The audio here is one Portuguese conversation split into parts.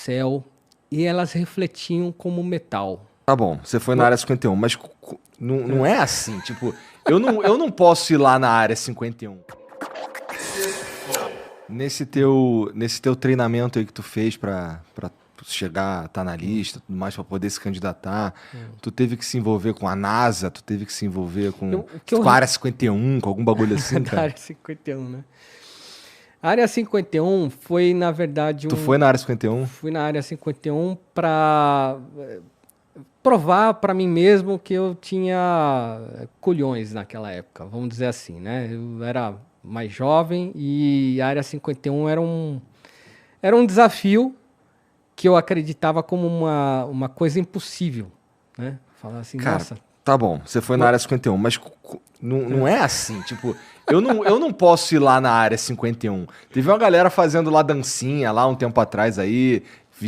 céu e elas refletiam como metal. Tá bom, você foi na área 51, mas não é assim, tipo, eu não posso ir lá na área 51. Nesse teu treinamento aí que tu fez pra chegar, tá na lista, tudo mais, pra poder se candidatar, tu teve que se envolver com a NASA, tu teve que se envolver com a área 51, com algum bagulho assim, Da cara? área 51, né? A área 51 foi, na verdade, Tu foi na área 51? Fui na área 51 para provar para mim mesmo que eu tinha culhões naquela época, vamos dizer assim, né? Eu era mais jovem e a área 51 era um desafio que eu acreditava como uma coisa impossível, né? Falar assim, Cara, nossa... tá bom, você foi na área 51, mas não é assim, tipo, eu não posso ir lá na área 51. Teve uma galera fazendo lá dancinha lá um tempo atrás aí,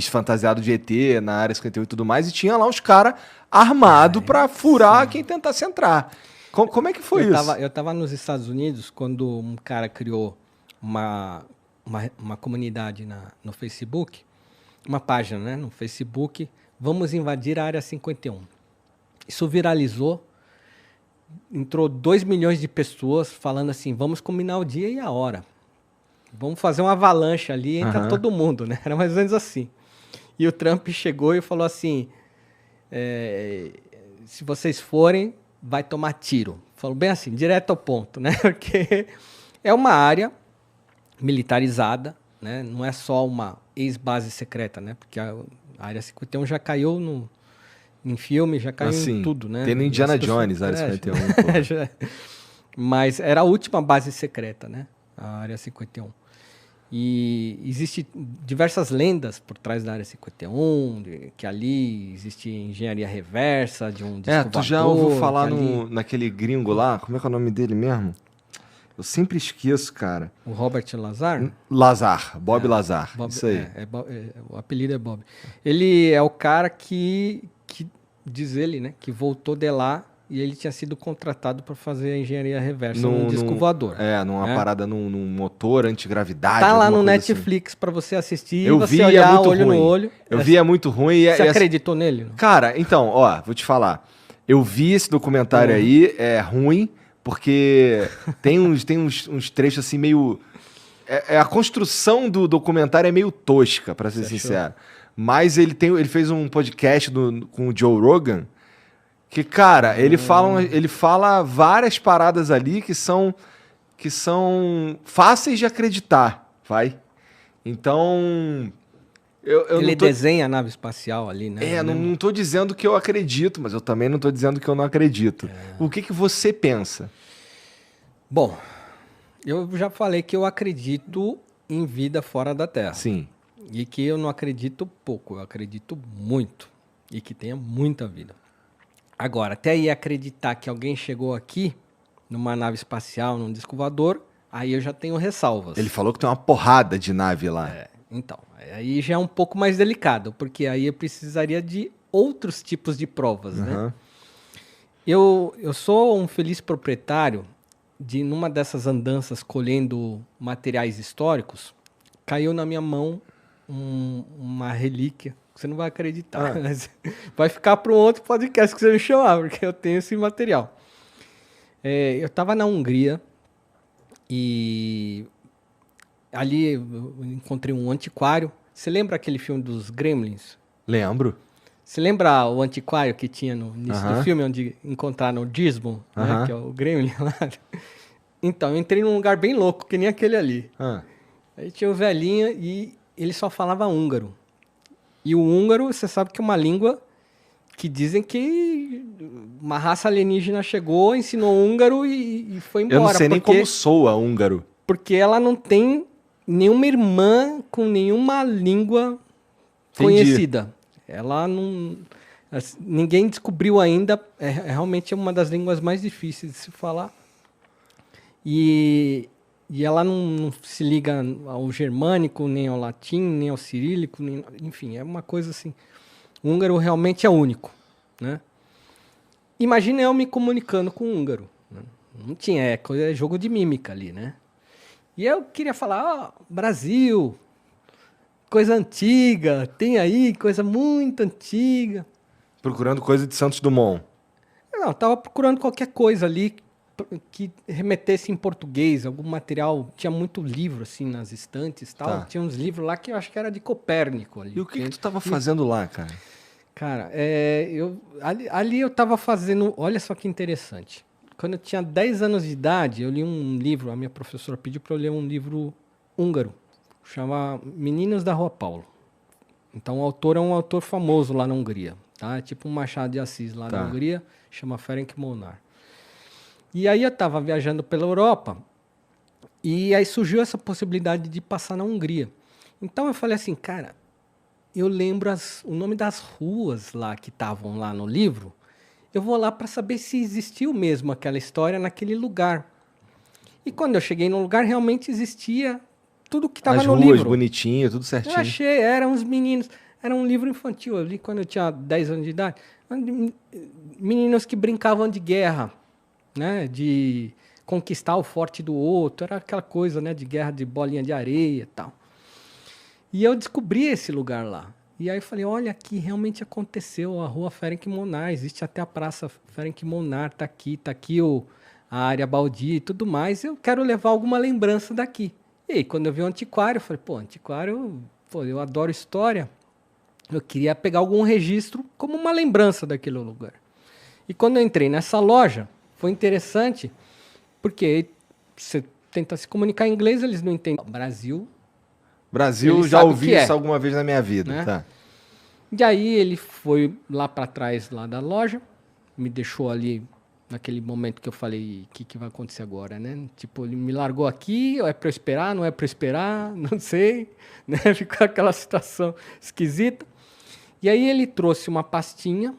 fantasiado de ET na área 51 e tudo mais, e tinha lá os caras armados pra furar quem tentasse entrar. Como é que foi isso? Eu tava nos Estados Unidos quando um cara criou uma comunidade no Facebook, uma página, né, no Facebook, vamos invadir a área 51. Isso viralizou, entrou 2 milhões de pessoas falando assim, vamos combinar o dia e a hora. Vamos fazer uma avalanche ali, entra todo mundo, né? Era mais ou menos assim. E o Trump chegou e falou assim, se vocês forem, vai tomar tiro. Falou bem assim, direto ao ponto, né? Porque é uma área militarizada, né? Não é só uma ex-base secreta, né? Porque a área 51 já caiu em filme, já caiu em tudo, né? Tem no Indiana Jones, a área 51. Pô. Mas era a última base secreta, né? A área 51. E existem diversas lendas por trás da área 51, que ali existe engenharia reversa de um disco tu já ouviu falar ali... naquele gringo lá? Como é que é o nome dele mesmo? Eu sempre esqueço, cara. O Robert Lazar? Lazar, Bob Lazar, Bob, isso aí. O apelido é Bob. Ele é o cara que diz ele, né, que voltou de lá e ele tinha sido contratado para fazer a engenharia reversa num disco voador. Numa parada num motor antigravidade. Tá lá no Netflix para você assistir e você olhar muito olho ruim. no olho. Eu vi, é muito ruim. Você acreditou nele? Não? Cara, então, ó, vou te falar. Eu vi esse documentário aí, é ruim, porque tem uns trechos assim meio... a construção do documentário é meio tosca, pra ser sincero. Mas ele fez um podcast com o Joe Rogan, que, cara, ele fala várias paradas ali que são fáceis de acreditar, vai? Então... ele desenha a nave espacial ali, né? Não tô dizendo que eu acredito, mas eu também não tô dizendo que eu não acredito. O que você pensa? Bom, eu já falei que eu acredito em vida fora da Terra. Sim. E que eu não acredito pouco, eu acredito muito. E que tenha muita vida. Agora, até aí acreditar que alguém chegou aqui, numa nave espacial, num disco voador, aí eu já tenho ressalvas. Ele falou que tem uma porrada de nave lá. Então, aí já é um pouco mais delicado, porque aí eu precisaria de outros tipos de provas, né? Eu sou um feliz proprietário de, numa dessas andanças colhendo materiais históricos, caiu na minha mão uma relíquia. Você não vai acreditar, mas vai ficar para um outro podcast que você me chamar, porque eu tenho esse material. Eu estava na Hungria e ali eu encontrei um antiquário. Você lembra aquele filme dos Gremlins? Lembro. Você lembra o antiquário que tinha no início do filme, onde encontraram o Gizmo, né, que é o Gremlin lá? Então, eu entrei num lugar bem louco, que nem aquele ali. Aí tinha o velhinho e ele só falava húngaro. E o húngaro, você sabe que é uma língua que dizem que uma raça alienígena chegou, ensinou húngaro e foi embora. Eu não sei nem como soa húngaro. Porque ela não tem nenhuma irmã com nenhuma língua conhecida. Ela não... Ninguém descobriu ainda. Realmente é uma das línguas mais difíceis de se falar. E ela não se liga ao germânico, nem ao latim, nem ao cirílico, enfim, é uma coisa assim. O húngaro realmente é único, né? Imagina eu me comunicando com o húngaro. Né? Não tinha, é jogo de mímica ali, né? E eu queria falar, Brasil, coisa antiga, tem aí coisa muito antiga. Procurando coisa de Santos Dumont. Não, tava procurando qualquer coisa ali que remetesse em português, algum material. Tinha muito livro, assim, nas estantes e tal. Tá. Tinha uns livros lá que eu acho que era de Copérnico ali. E o que tu tava fazendo lá, cara? Cara, ali eu tava fazendo... Olha só que interessante. Quando eu tinha 10 anos de idade, eu li um livro, a minha professora pediu para eu ler um livro húngaro, chama Meninos da Rua Paulo. Então o autor é um autor famoso lá na Hungria, tá? É tipo um Machado de Assis lá na Hungria, chama Ferenc Molnár. E aí eu estava viajando pela Europa e aí surgiu essa possibilidade de passar na Hungria. Então eu falei assim, cara, eu lembro o nome das ruas lá que estavam lá no livro, eu vou lá para saber se existiu mesmo aquela história naquele lugar. E quando eu cheguei no lugar, realmente existia tudo que estava no livro. As ruas, bonitinho, tudo certinho. Eu achei, eram uns meninos, era um livro infantil, eu li quando eu tinha 10 anos de idade, meninos que brincavam de guerra, né, de conquistar o forte do outro, era aquela coisa, né, de guerra de bolinha de areia e tal. E eu descobri esse lugar lá. E aí eu falei, olha, aqui realmente aconteceu, a rua Ferenc Molnár, existe até a praça Ferenc Molnár, tá aqui a área baldia e tudo mais, eu quero levar alguma lembrança daqui. E aí, quando eu vi o antiquário, eu falei, antiquário, eu adoro história, eu queria pegar algum registro como uma lembrança daquele lugar. E quando eu entrei nessa loja, foi interessante, porque você tenta se comunicar em inglês, eles não entendem. Brasil, já ouvi isso alguma vez na minha vida, né? Tá. E aí ele foi lá para trás lá da loja, me deixou ali naquele momento que eu falei, o que vai acontecer agora, né? Tipo, ele me largou aqui, é para eu esperar, não é para eu esperar, não sei, né? Ficou aquela situação esquisita. E aí ele trouxe uma pastinha,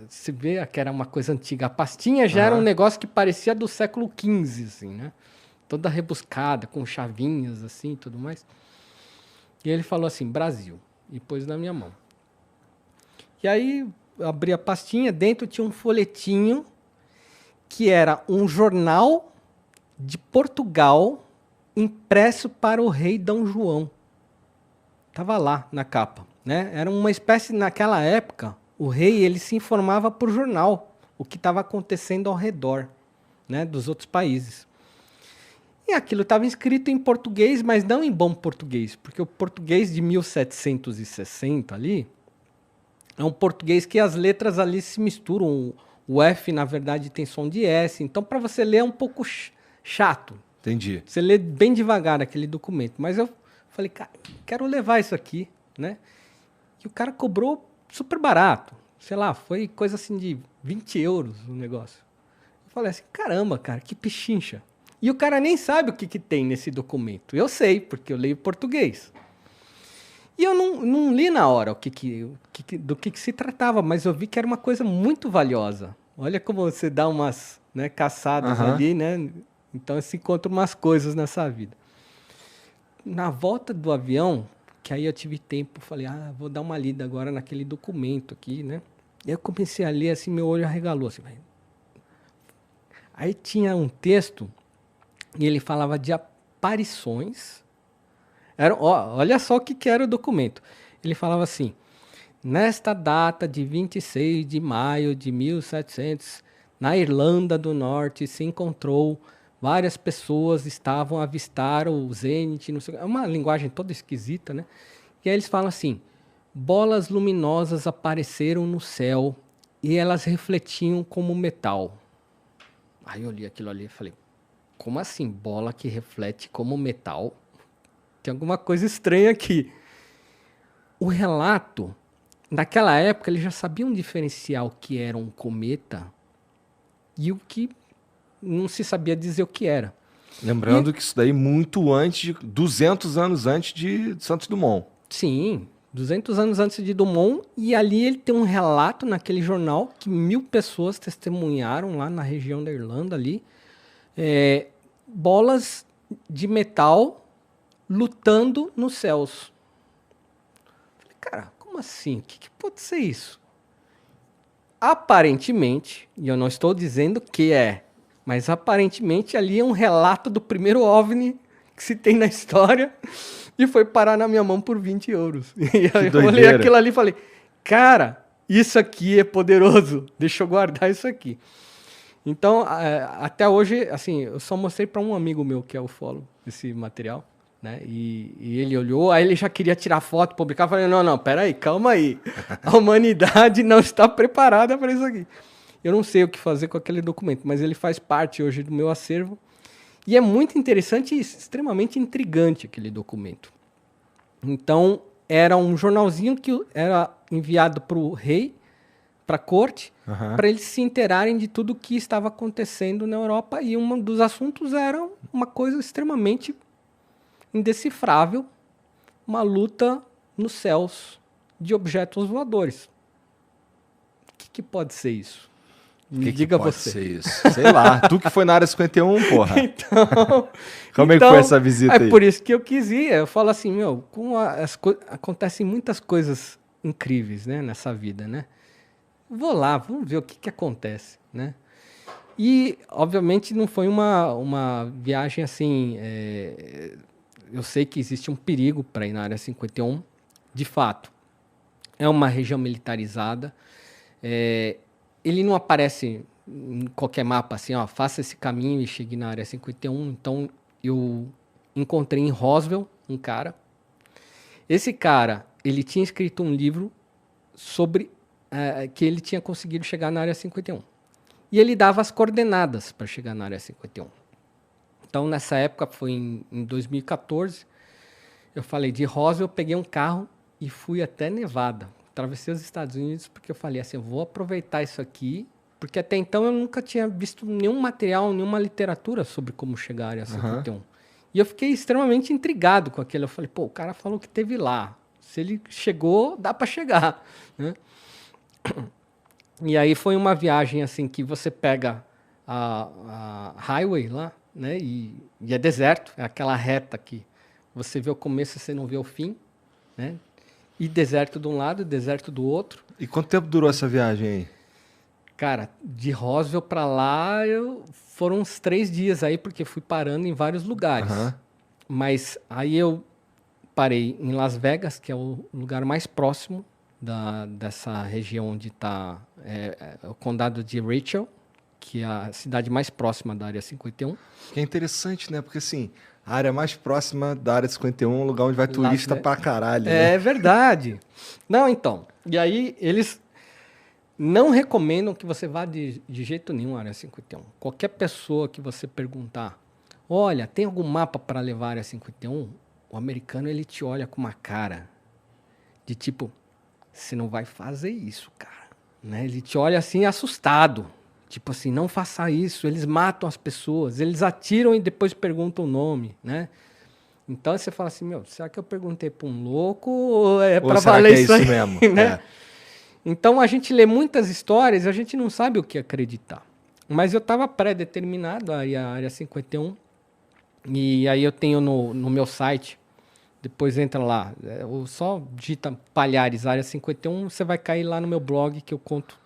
se vê que era uma coisa antiga. A pastinha já era um negócio que parecia do século XV, assim, né? Toda rebuscada, com chavinhas, assim, e tudo mais. E ele falou assim, Brasil, e pôs na minha mão. E aí, eu abri a pastinha, dentro tinha um folhetinho que era um jornal de Portugal impresso para o rei Dom João. Tava lá na capa, né? Era uma espécie, naquela época, o rei ele se informava por jornal, o que estava acontecendo ao redor, né, dos outros países. E aquilo estava escrito em português, mas não em bom português, porque o português de 1760 ali é um português que as letras ali se misturam. O F, na verdade, tem som de S. Então, para você ler é um pouco chato. Entendi. Você lê bem devagar aquele documento. Mas eu falei, cara, quero levar isso aqui, né? E o cara cobrou super barato. Sei lá, foi coisa assim de 20 euros o negócio. Eu falei assim, caramba, cara, que pichincha. E o cara nem sabe o que tem nesse documento. Eu sei, porque eu leio português. E eu não li na hora do que se tratava, mas eu vi que era uma coisa muito valiosa. Olha como você dá umas, né, caçadas ali, né? Então você encontra umas coisas nessa vida. Na volta do avião, que aí eu tive tempo, falei, vou dar uma lida agora naquele documento aqui, né? E eu comecei a ler, assim, meu olho arregalou. Assim, aí tinha um texto, e ele falava de aparições. Olha só o que era o documento. Ele falava assim, nesta data de 26 de maio de 1700, na Irlanda do Norte se encontrou várias pessoas estavam a avistar o zênite, não sei, é uma linguagem toda esquisita, né? E aí eles falam assim, bolas luminosas apareceram no céu e elas refletiam como metal. Aí eu li aquilo ali e falei, como assim, bola que reflete como metal? Tem alguma coisa estranha aqui. O relato, naquela época, eles já sabiam diferenciar o que era um cometa e o que não se sabia dizer o que era. Lembrando que isso daí muito antes, 200 anos antes de Santos Dumont. Sim, 200 anos antes de Dumont, e ali ele tem um relato naquele jornal que 1000 pessoas testemunharam lá na região da Irlanda ali, bolas de metal lutando nos céus. Falei, cara, como assim? O que pode ser isso? Aparentemente, e eu não estou dizendo que é, mas aparentemente ali é um relato do primeiro OVNI que se tem na história e foi parar na minha mão por 20 euros. E aí eu olhei doideira. aquilo ali e falei, cara, isso aqui é poderoso, deixa eu guardar isso aqui. Então, até hoje, assim, eu só mostrei para um amigo meu que é ufólogo esse material, né? E ele olhou, aí ele já queria tirar foto, publicar. Eu falei, não, peraí, calma aí. A humanidade não está preparada para isso aqui. Eu não sei o que fazer com aquele documento, mas ele faz parte hoje do meu acervo. E é muito interessante e extremamente intrigante aquele documento. Então, era um jornalzinho que era enviado para o rei, para a corte, para eles se inteirarem de tudo o que estava acontecendo na Europa. E um dos assuntos era uma coisa extremamente indecifrável, uma luta nos céus de objetos voadores. O que pode ser isso? Me diga pode você. Ser isso? Sei lá, tu que foi na área 51, porra. Então, Como é que foi essa visita aí? É por isso que eu quis ir. Eu falo assim, meu, acontecem muitas coisas incríveis, né, nessa vida, né? Vou lá, vamos ver o que acontece, né? E, obviamente, não foi uma viagem assim... eu sei que existe um perigo para ir na área 51, de fato. É uma região militarizada. Ele não aparece em qualquer mapa assim, ó, faça esse caminho e chegue na área 51. Então, eu encontrei em Roswell um cara. Esse cara, ele tinha escrito um livro sobre que ele tinha conseguido chegar na área 51. E ele dava as coordenadas para chegar na área 51. Então, nessa época, foi em 2014, eu falei de Roswell, eu peguei um carro e fui até Nevada. Atravessei os Estados Unidos porque eu falei assim, eu vou aproveitar isso aqui, porque até então eu nunca tinha visto nenhum material, nenhuma literatura sobre como chegar à área 51. E eu fiquei extremamente intrigado com aquilo. Eu falei, pô, o cara falou que teve lá. Se ele chegou, dá para chegar, né? E aí foi uma viagem assim que você pega a highway lá, né? E é deserto, é aquela reta que você vê o começo e você não vê o fim, né? E deserto de um lado, deserto do outro. E quanto tempo durou essa viagem aí? Cara, de Roswell para lá foram uns 3 dias aí, porque fui parando em vários lugares. Mas aí eu parei em Las Vegas, que é o lugar mais próximo dessa região onde está o condado de Rachel, que é a cidade mais próxima da área 51. Que é interessante, né? Porque assim, a área mais próxima da área 51 é um lugar onde vai turista pra caralho. É verdade. Não, então. E aí eles não recomendam que você vá de jeito nenhum à área 51. Qualquer pessoa que você perguntar, olha, tem algum mapa para levar a área 51? O americano, ele te olha com uma cara de tipo, você não vai fazer isso, cara. Né? Ele te olha assim assustado. Tipo assim, não faça isso. Eles matam as pessoas. Eles atiram e depois perguntam o nome, né? Então você fala assim, meu, será que eu perguntei para um louco ou é para valer isso aí? Mesmo? Né? Então a gente lê muitas histórias e a gente não sabe o que acreditar. Mas eu estava pré-determinado a ir à área 51. E aí eu tenho no meu site, depois entra lá, só digita Palhares, área 51, você vai cair lá no meu blog que eu conto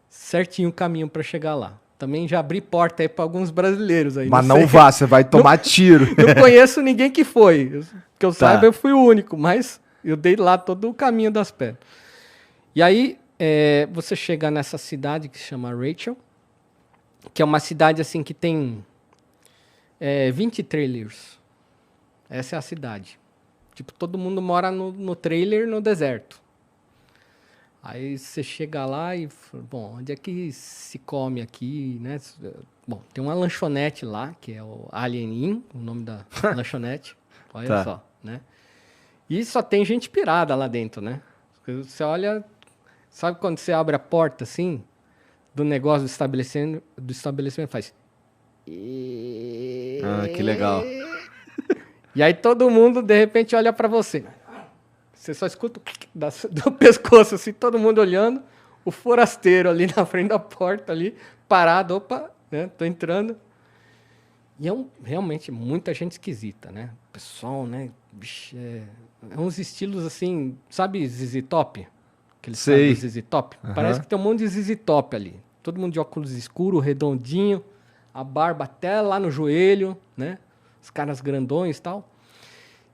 certinho o caminho para chegar lá. Também já abri porta aí para alguns brasileiros aí. Mas não vá, você vai tomar tiro. Não conheço ninguém que foi. Que eu saiba, eu fui o único, mas eu dei lá todo o caminho das pedras. E aí, você chega nessa cidade que se chama Rachel, que é uma cidade assim que tem 20 trailers. Essa é a cidade. Tipo, todo mundo mora no trailer no deserto. Aí você chega lá e, bom, onde é que se come aqui, né? Bom, tem uma lanchonete lá, que é o Alien Inn, o nome da lanchonete. Olha só, né? E só tem gente pirada lá dentro, né? Você olha, sabe quando você abre a porta, assim, do negócio do estabelecimento faz... Ah, que legal. E aí todo mundo, de repente, olha pra você. Você só escuta do pescoço, assim, todo mundo olhando. O forasteiro ali na frente da porta, ali, parado. Opa, né? Tô entrando. E realmente muita gente esquisita, né? O pessoal, né? Bicho, uns estilos assim, sabe ZZ Top? Aqueles Sei. ZZ Top? Parece que tem um monte de ZZ Top ali. Todo mundo de óculos escuros, redondinho. A barba até lá no joelho, né? os caras grandões e tal.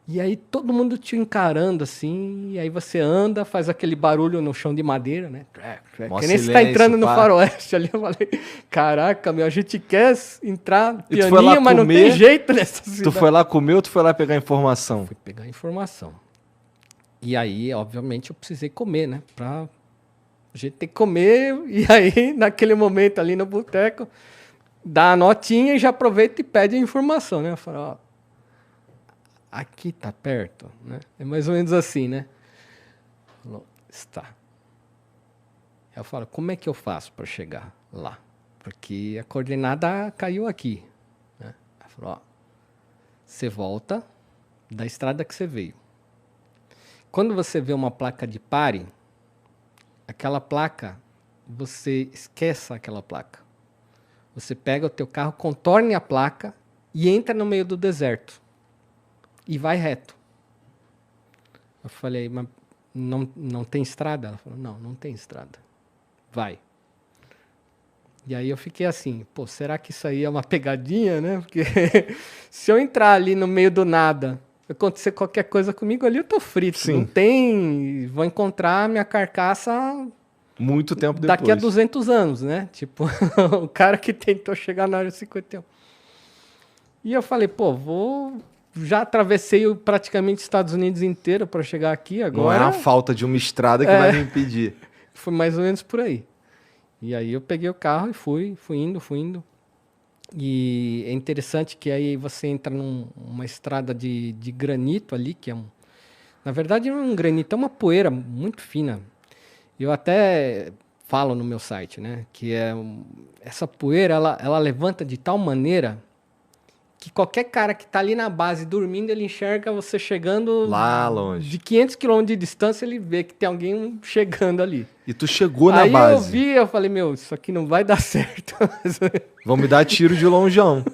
E aí todo mundo te encarando assim, e aí você anda, faz aquele barulho no chão de madeira, né? Que nem você tá entrando no faroeste ali. Eu falei, caraca, meu, a gente quer entrar pianinho, mas não tem jeito nessa cidade. Tu foi lá comer ou tu foi lá pegar informação? Fui pegar informação. E aí, obviamente, eu precisei comer, né? A gente tem que comer, e aí, naquele momento ali no boteco, dá a notinha e já aproveita e pede a informação, né? Eu falo, ó, aqui tá perto, né? É mais ou menos assim, né? Falou, está. Eu falo, como é que eu faço para chegar lá? Porque a coordenada caiu aqui, né? Ela falou, ó, você volta da estrada que você veio. Quando você vê uma placa de pare, aquela placa, você esqueça aquela placa. Você pega o teu carro, contorne a placa e entra no meio do deserto. E vai reto. Eu falei, mas não tem estrada? Ela falou, não tem estrada. Vai. E aí eu fiquei assim, pô, será que isso aí é uma pegadinha, né? Porque se eu entrar ali no meio do nada, acontecer qualquer coisa comigo ali, eu tô frito. Sim. Não tem... Vou encontrar minha carcaça... Muito tempo depois. Daqui a 200 anos, né? Tipo, o cara que tentou chegar na área 51. E eu falei, pô, já atravessei praticamente os Estados Unidos inteiro para chegar aqui agora. Não é a falta de uma estrada que vai me impedir. Foi mais ou menos por aí. E aí eu peguei o carro e fui indo. E é interessante que aí você entra numa estrada de granito ali, que é na verdade não é um granito, é uma poeira muito fina. Eu até falo no meu site, né, que essa poeira, ela levanta de tal maneira que qualquer cara que está ali na base dormindo, ele enxerga você chegando lá longe. De 500 km de distância, ele vê que tem alguém chegando ali. E tu chegou na base. Aí eu vi, eu falei, meu, isso aqui não vai dar certo. Vão me dar tiro de longeão.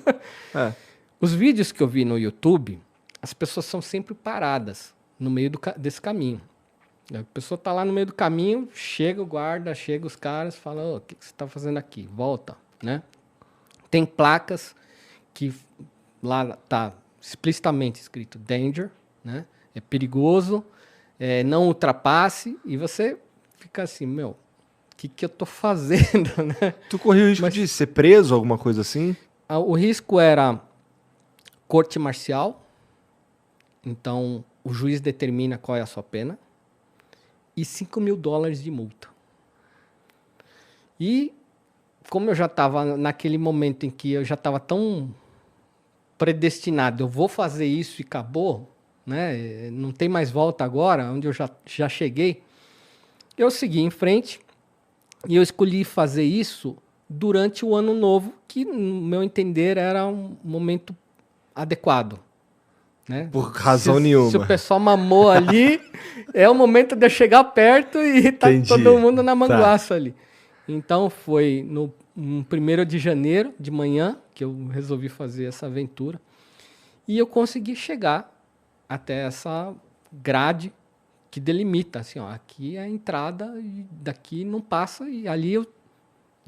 Os vídeos que eu vi no YouTube, as pessoas são sempre paradas no meio desse caminho. A pessoa tá lá no meio do caminho, chega o guarda, chega os caras, fala, o que você tá fazendo aqui? Volta, né? Tem placas que lá tá explicitamente escrito danger, né? É perigoso, não ultrapasse, e você fica assim, meu, o que eu tô fazendo, né? Tu correu o risco de ser preso, alguma coisa assim? O risco era corte marcial, então o juiz determina qual é a sua pena, e $5 mil de multa. E como eu já estava naquele momento em que eu já estava tão predestinado, eu vou fazer isso e acabou, né? Não tem mais volta agora, onde eu já cheguei, eu segui em frente e eu escolhi fazer isso durante o ano novo, que, no meu entender, era um momento adequado. Né? Por razão nenhuma. Se o pessoal mamou ali, é o momento de eu chegar perto e tá todo mundo na manguaça ali. Então foi no 1º de janeiro, de manhã, que eu resolvi fazer essa aventura. E eu consegui chegar até essa grade que delimita, assim, ó, aqui é a entrada e daqui não passa, e ali eu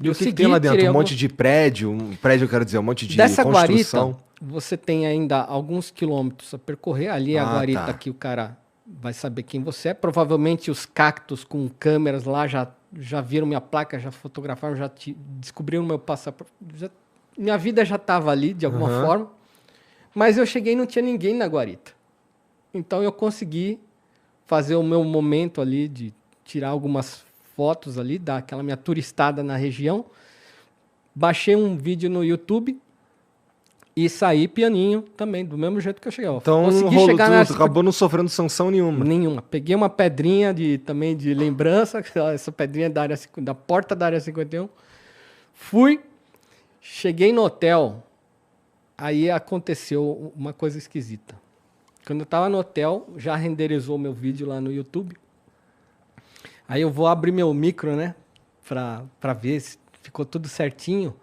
E o que tem lá dentro? Um monte de prédio? Um prédio, eu quero dizer, um monte de dessa construção? Guarita, você tem ainda alguns quilômetros a percorrer. Ali é a guarita que o cara vai saber quem você é. Provavelmente os cactos com câmeras lá já viram minha placa, já fotografaram, já descobriram meu passaporte. Minha vida já estava ali, de alguma forma. Mas eu cheguei e não tinha ninguém na guarita. Então eu consegui fazer o meu momento ali de tirar algumas fotos ali, dar aquela minha turistada na região. Baixei um vídeo no YouTube e saí pianinho também, do mesmo jeito que eu cheguei. Então consegui chegar tu acabou não sofrendo sanção nenhuma. Nenhuma. Peguei uma pedrinha também de lembrança, essa pedrinha da porta da área 51. Fui, cheguei no hotel, aí aconteceu uma coisa esquisita. Quando eu estava no hotel, já renderizou meu vídeo lá no YouTube. Aí eu vou abrir meu micro, né, pra ver se ficou tudo certinho.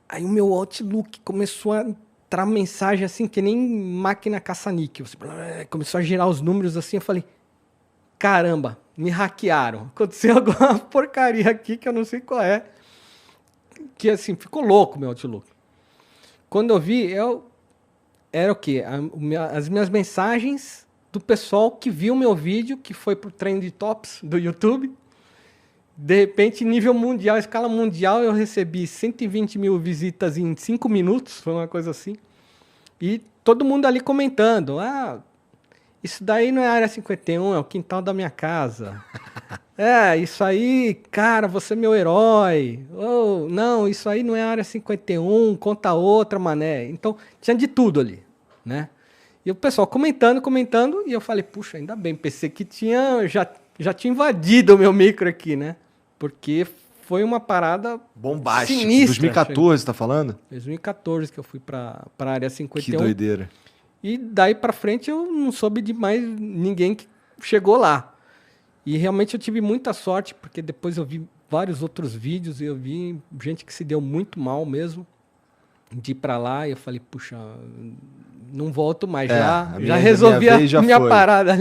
Aí o meu Outlook começou a entrar mensagem assim, que nem máquina caça-níquel. Começou a girar os números assim, eu falei, caramba, me hackearam. Aconteceu alguma porcaria aqui que eu não sei qual é. Que assim, ficou louco o meu Outlook. Quando eu vi, era o quê? As minhas mensagens do pessoal que viu o meu vídeo, que foi pro Trend Tops do YouTube. De repente, nível mundial, escala mundial, eu recebi 120 mil visitas em 5 minutos, foi uma coisa assim. E todo mundo ali comentando, isso daí não é a Área 51, é o quintal da minha casa. Isso aí, cara, você é meu herói. Oh, não, isso aí não é a Área 51, conta outra, mané. Então, tinha de tudo ali, né? E o pessoal comentando, e eu falei, puxa, ainda bem, pensei que já tinha invadido o meu micro aqui, né? Porque foi uma parada bombástica. Sinistra. 2014, tá falando? 2014 que eu fui pra Área 51. Que doideira. E daí pra frente eu não soube de mais ninguém que chegou lá. E realmente eu tive muita sorte, porque depois eu vi vários outros vídeos e eu vi gente que se deu muito mal mesmo de ir pra lá. E eu falei, puxa, não volto mais. Já resolvi a minha parada ali.